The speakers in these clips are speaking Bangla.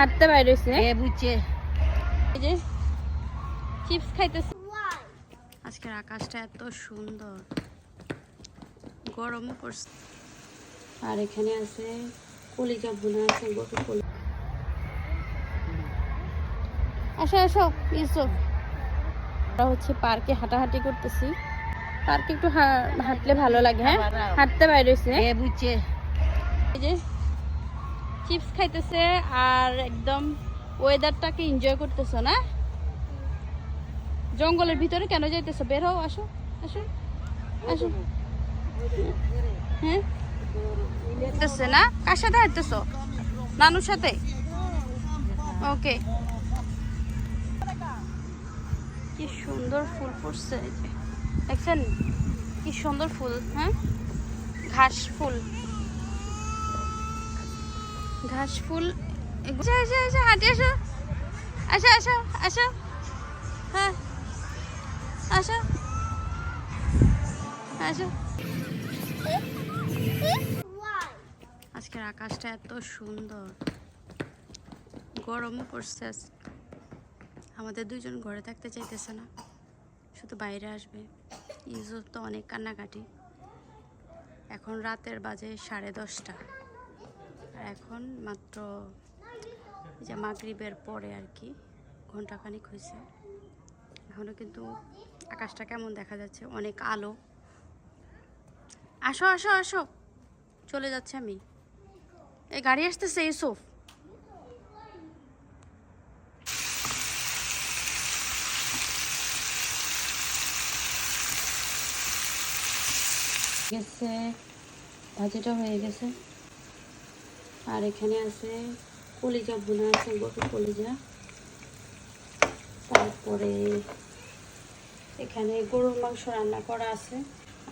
হাঁটতে বাইরে হইছে বুঝছে এই যে চিপস খাইতেছে। আজকের আকাশটা এত সুন্দর, গরমও পড়ছে। আর এখানে আছে কলিজা ভুনা আছে, গরুর কলিজা। আসো আসো ইউসুফ, আমরা হচ্ছে পার্কে হাঁটাহাঁটি করতেছি। পার্কে একটু হাঁটলে ভালো লাগে। হ্যাঁ, হাঁটতে বাইরে হইছে বুঝছে এই যে চিপস খাইতেছে আর একদম ওয়েদারটাকে এনজয় করতেছো না? জঙ্গলের ভিতরে কেন যাইতেছো? বের হও, আসো আসো আসো। হ্যাঁ হাঁটতেছে না? কার সাথে হাঁটতেছো? নানুর সাথে? ওকে। কি সুন্দর ফুল ফুটছে, দেখছেন কি সুন্দর ফুল? হ্যাঁ, ঘাস ফুল, ঘাস ফুল। হাঁটি আসো আসো আসো আসো। হ্যাঁ আসো আসো। আজকের আকাশটা এত সুন্দর, গরমও পড়ছে। আমাদের দুইজন ঘরে থাকতে চাইতেছে না, শুধু বাইরে আসবে। ইউসুফ তো অনেক কান্নাকাটি। এখন রাতের বাজে 10:30, আর এখন মাত্র যে মাগরিবের পরে আর কি ঘন্টাখানিক হয়েছে। এখনো কিন্তু আকাশটা কেমন দেখা যাচ্ছে, অনেক আলো। আসো আসো আসো, চলে যাচ্ছে আমি। এই গাড়ি আসতেছে ইউসুফ। গেছে, ভাজিটা হয়ে গেছে। আর এখানে আছে কলিজা ভুনা আছে, গরুর কলিজা। তারপরে এখানে গরুর মাংস রান্না করা আছে।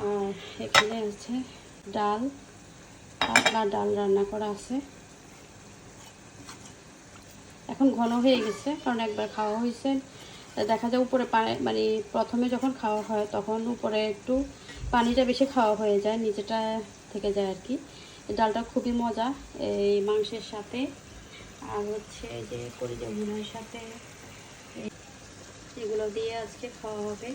আর এখানে আছে ডাল, পাতলা ডাল রান্না করা আছে। এখন ঘন হয়ে গেছে, কারণ একবার খাওয়া হয়েছে। দেখা যায় উপরে মানে প্রথমে যখন খাওয়া হয় তখন উপরে একটু পানিটা বেশি খাওয়া হয়ে যায়, নিচেটা থেকে যায় আর কি। ডালটা খুবই মজা এই মাংসের সাথে, আর হচ্ছে যে কলিজা ভুনার সাথে এগুলো দিয়ে আজকে খাওয়া হবে।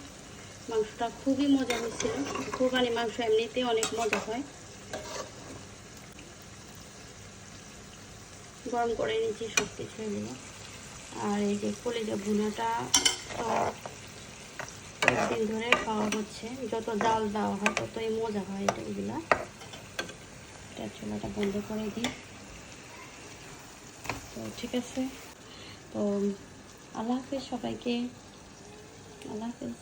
মাংসটা খুবই মজা হয়েছিল। কোরবানি মাংস এমনিতে অনেক মজা হয়। গরম করে নিচ্ছি সব কিছু এগুলো। আর এই যে কলিজা ভুনাটা তো কয়েকদিন ধরে খাওয়া হচ্ছে, যত ডাল দেওয়া হয় ততই মজা হয় এটা। এগুলা এটা চুলাটা বন্ধ করে দিই। তো ঠিক আছে, তো আল্লাহ হাফিজ সবাইকে, আল্লাহ হাফিজ।